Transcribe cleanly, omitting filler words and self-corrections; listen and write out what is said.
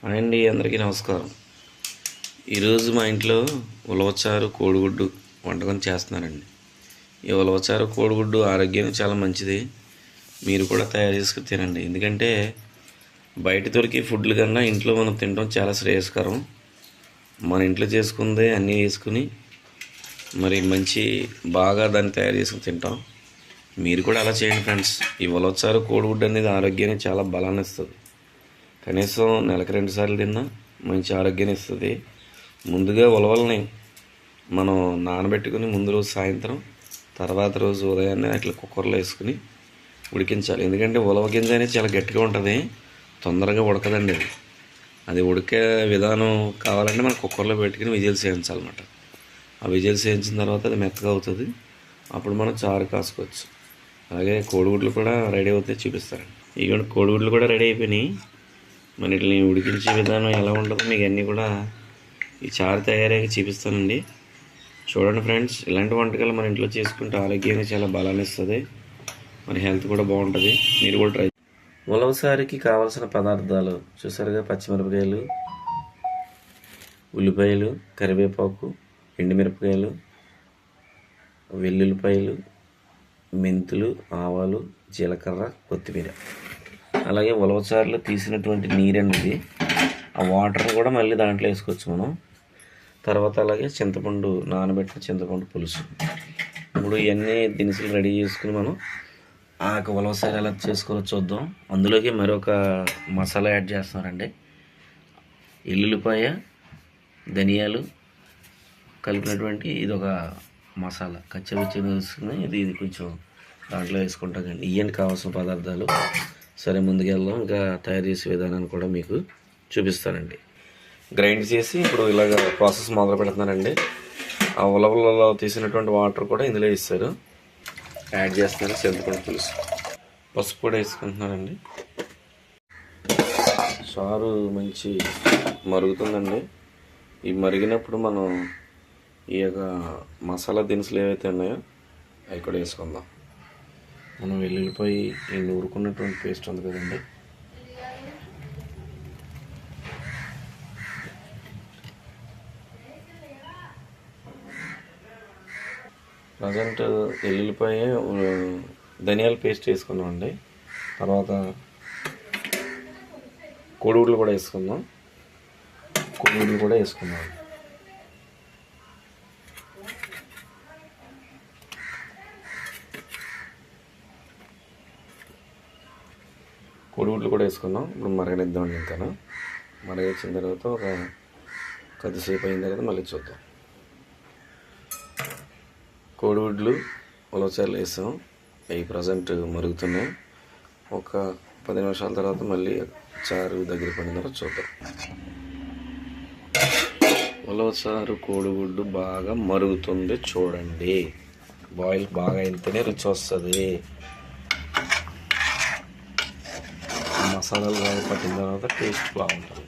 అండి అందరికీ నమస్కారం. ఈరోజు మా ఇంట్లో ఉలవచారు కోడిగుడ్డు వంటకం చేస్తున్నానండి. ఈ ఉలవచారు కోడిగుడ్డు ఆరోగ్యానికి చాలా మంచిది. మీరు కూడా తయారు చేసుకుని తినండి. ఎందుకంటే బయట దొరికే ఫుడ్ల కన్నా ఇంట్లో మనం తినడం చాలా శ్రేయస్కరం. మన ఇంట్లో చేసుకుందే అన్నీ వేసుకుని మరి మంచి బాగా దాన్ని తయారు చేసుకుని తింటాం. మీరు కూడా అలా చేయండి ఫ్రెండ్స్. ఈ ఉలవచారు కోడిగుడ్డు అనేది ఆరోగ్యానికి చాలా బలాన్ని ఇస్తుంది. కనీసం నెలకు 2 సార్లు తిన్నా మంచి ఆరోగ్యాన్ని ఇస్తుంది. ముందుగా ఉలవల్ని మనం నానబెట్టుకుని ముందు రోజు సాయంత్రం, తర్వాత రోజు ఉదయాన్నే అట్లా కుక్కర్లో వేసుకుని ఉడికించాలి. ఎందుకంటే ఉలవ గింజ అనేది చాలా గట్టిగా ఉంటుంది, తొందరగా ఉడకదండి. అది ఉడికే విధానం కావాలంటే మనం కుక్కర్లో పెట్టుకుని విజిల్స్ వేయించాలన్నమాట. ఆ విజిల్స్ వేయించిన తర్వాత అది మెత్తగా అవుతుంది. అప్పుడు మనం చారు కాసుకోవచ్చు. అలాగే కోడిగుడ్లు కూడా రెడీ అవుతాయి, చూపిస్తారండి. ఇవి కోడిగుడ్లు కూడా రెడీ అయిపోయినాయి. మన వీటిని ఉడికించే విధానం ఎలా ఉంటుందో మీకు అన్నీ కూడా ఈ చారు తయారయ్యాక చూపిస్తానండి. చూడండి ఫ్రెండ్స్, ఇలాంటి వంటకాలు మన ఇంట్లో చేసుకుంటే ఆరోగ్యానికి చాలా బలాన్ని ఇస్తుంది, మన హెల్త్ కూడా బాగుంటుంది. మీరు కూడా ట్రై. ఉలవసారికి కావాల్సిన పదార్థాలు చూసారుగా: పచ్చిమిరపకాయలు, ఉల్లిపాయలు, కరివేపాకు, ఎండుమిరపకాయలు, వెల్లుల్లిపాయలు, మెంతులు, ఆవాలు, జీలకర్ర, కొత్తిమీర. అలాగే ఉలవచారులో తీసినటువంటి నీరు అనేది, ఆ వాటర్ని కూడా మళ్ళీ దాంట్లో వేసుకోవచ్చు మనం. తర్వాత అలాగే చింతపండు, నానబెట్టిన చింతపండు పులుసు. ఇప్పుడు ఇవన్నీ దినుసులు రెడీ చేసుకుని మనం ఆ ఉలవచారు ఎలా చేసుకోవాలో చూద్దాం. అందులోకి మరొక మసాలా యాడ్ చేస్తున్నారండి. ఎల్లుల్లిపాయ, ధనియాలు కలిపినటువంటి ఇది ఒక మసాలా కచ్చపచ్చగా వేసుకుని ఇది కొంచెం దాంట్లో వేసుకుంటాం కండి. ఇవన్నీ కావాల్సిన పదార్థాలు. సరే, ముందుకెళ్దాం. ఇంకా తయారు చేసే విధానాన్ని కూడా మీకు చూపిస్తానండి. గ్రైండ్ చేసి ఇప్పుడు ఇలాగ ప్రాసెస్ మొదలు పెడుతున్నానండి. ఆ ఉలవలలో తీసినటువంటి వాటర్ కూడా ఇందులో ఇస్తారు, యాడ్ చేస్తున్నారు. చింతపండు పులుసు, పసుపు కూడా వేసుకుంటున్నారండి. చారు మంచి మరుగుతుందండి. ఈ మరిగినప్పుడు మనం ఈ యొక్క మసాలా దినుసులు ఏవైతే ఉన్నాయో అవి కూడా వేసుకుందాం. మనం వెల్లుల్లిపాయ ఈ నూరుకున్నటువంటి పేస్ట్ ఉంది కదండి, ప్రజెంట్ వెల్లుల్లిపాయ ధనియాల పేస్ట్ వేసుకున్నామండి. తర్వాత కోడిగుడ్లు కూడా వేసుకుందాం. కోడిగుడ్లు కూడా వేసుకున్నాం. కోడిగుడ్లు కూడా వేసుకున్నాం. ఇప్పుడు మరగనిద్దామండి. ఇంకా మరగించిన తర్వాత ఒక కొద్దిసేపు అయిన తర్వాత మళ్ళీ చూద్దాం. కోడిగుడ్లు ఉలవచారులు వేసాం. అవి ప్రజెంట్ మరుగుతున్నాయి. ఒక 10 నిమిషాల తర్వాత మళ్ళీ చారు దగ్గర పడిన తర్వాత చూద్దాం. ఉలవచారు కోడిగుడ్డు బాగా మరుగుతుంది చూడండి. బాయిల్ బాగా అయితేనే రుచి వస్తుంది. మసాలాలు బాగా పట్టిన తర్వాత టేస్ట్ బాగుంటుంది.